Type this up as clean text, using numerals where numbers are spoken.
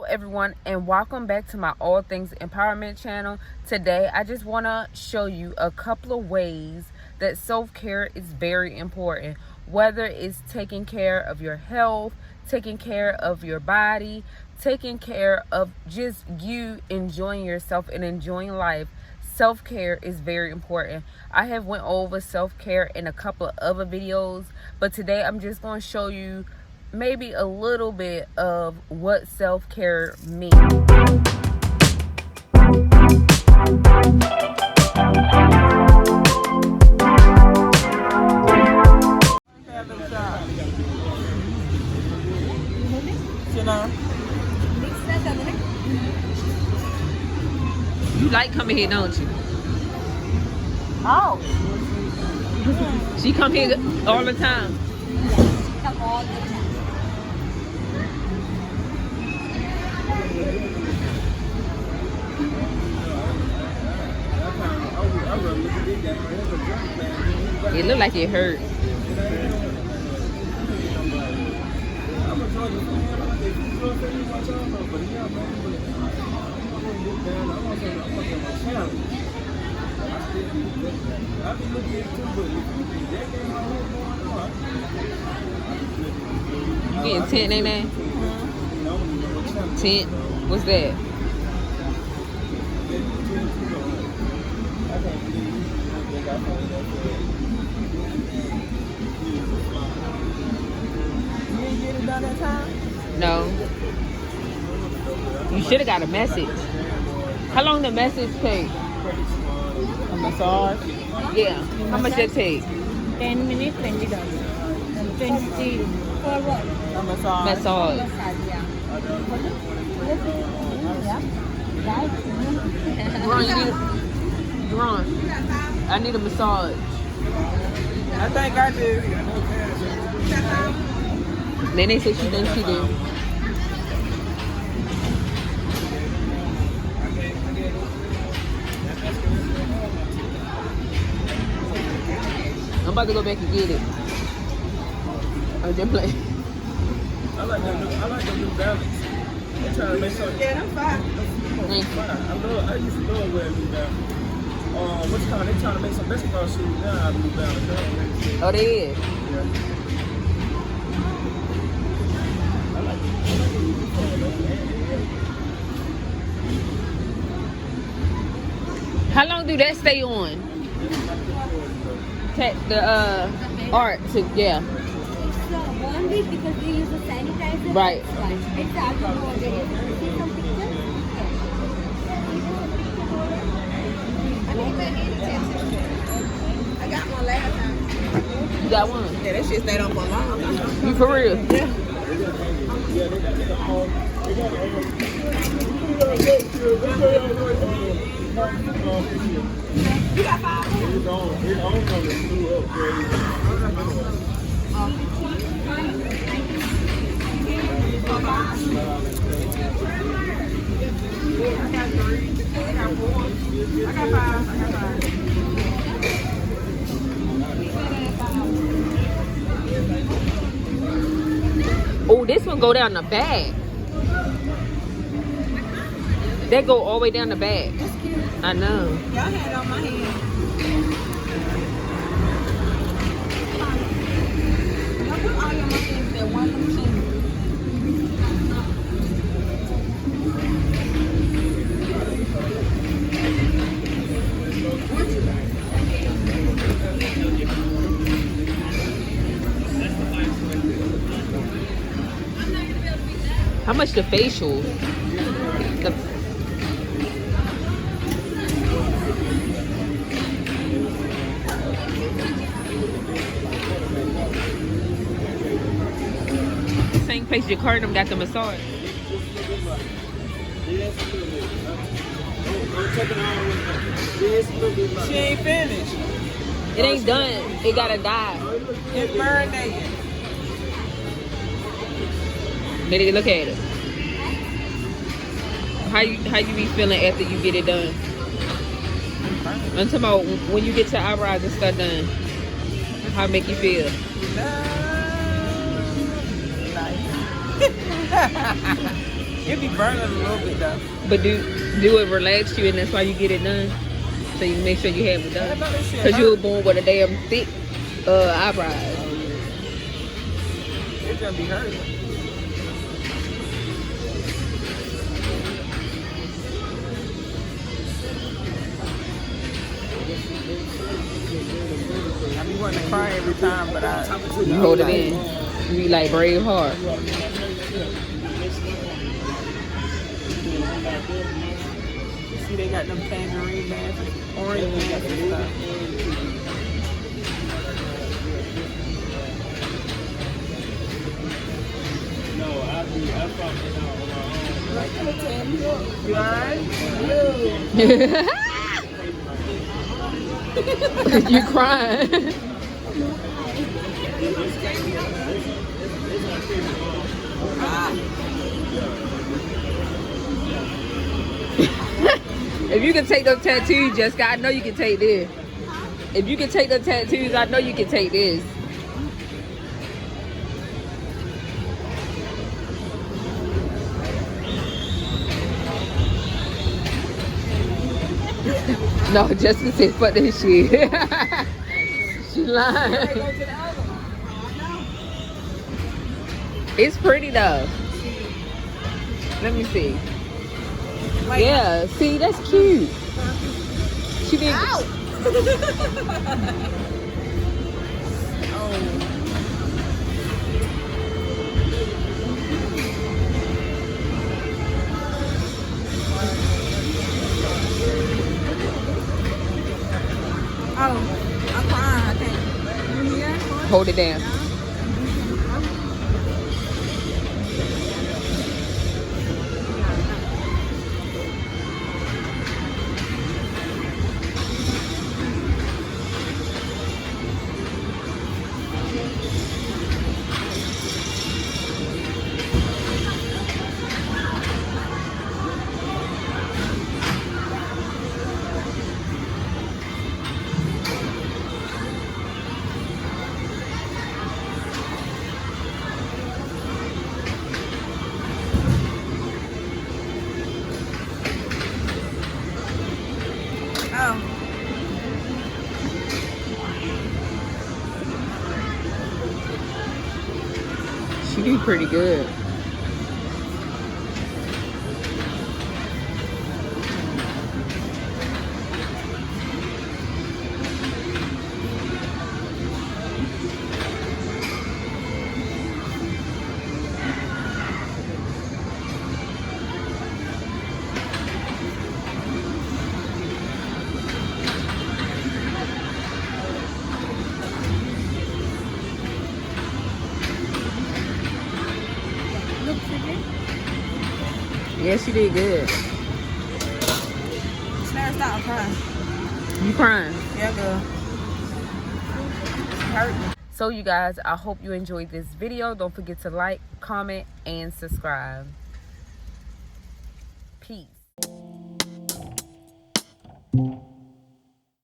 everyone, and welcome back to my All Things Empowerment channel. Today I just want to show you a couple of ways that self-care is very important, whether it's taking care of your health, taking care of your body, taking care of just you enjoying yourself and enjoying life. Self-care is very important. I have went over self-care in a couple of other videos, but today I'm just going to show you maybe a little bit of what self-care means. You like coming here, don't you? Oh. She come here all the time. Come all the time. It look like it hurt. You getting tent, ain't that? Tent? What's that? You didn't get it done that time? No. You should have got a message. How long the message take? A massage? Yeah. How much that take? 10 minutes, $20. And 20 for what? A massage. Massage. Massage, yeah. Ron, Ron, I need a massage. I think I do. Nene said she thinks she do. I'm about to go back and get it. I'm just playing. I like the new balance. They trying to make sure. Yeah, I'm fine. Thank you. I used to love wearing New Balance. What's it called? They trying to make some basketball shoes now out of New Balance. Oh, they is. Yeah. I like it. How long do that stay on? The art to yeah. It's 1 week because we use a sanitizer. Right. It's alcohol. There is see some pictures. I got one last time. You got one? Yeah, that shit stayed on for a long time. You for real? Yeah. You got 5 more? It's on the new upgrade. I got 3. I got 4. I got 5. I got 5. Oh, this one go down the back. That go all the way down the back. That's cute. I know. Y'all had it on my hand. Y'all put all your money into that one machine. How much the facial? The same place your Cardinal got the massage. She ain't finished. It ain't done. It gotta die. It's marinated. Nigga, look at it. How you be feeling after you get it done? I'm talking about when you get your eyebrows and stuff done. How it make you feel? Nice. It be burning a little bit though. But do it relax you, and that's why you get it done. So you make sure you have it I done. know that shit Cause you were hurt. born with a damn thick eyebrows. It's gonna be hurting. I be wanting to cry every time, but You hold it in. You be like Braveheart. See, they got them tangerine masks, orange masks and stuff. You alright? You crying. If you can take those tattoos, Jessica, I know you can take this. If you can take the tattoos, I know you can take this. No, Jessica said, fuck this shit. She lying. It's pretty though. Let me see. Yeah, see, that's cute. She did. Ow! Oh, I'm crying. I can't. You hear? Hold it down. Oh. She did pretty good. Yeah, she did good. Snare, stop. I'm crying. You crying? Yeah, girl. Hurt. So you guys, I hope you enjoyed this video. Don't forget to like, comment, and subscribe. Peace.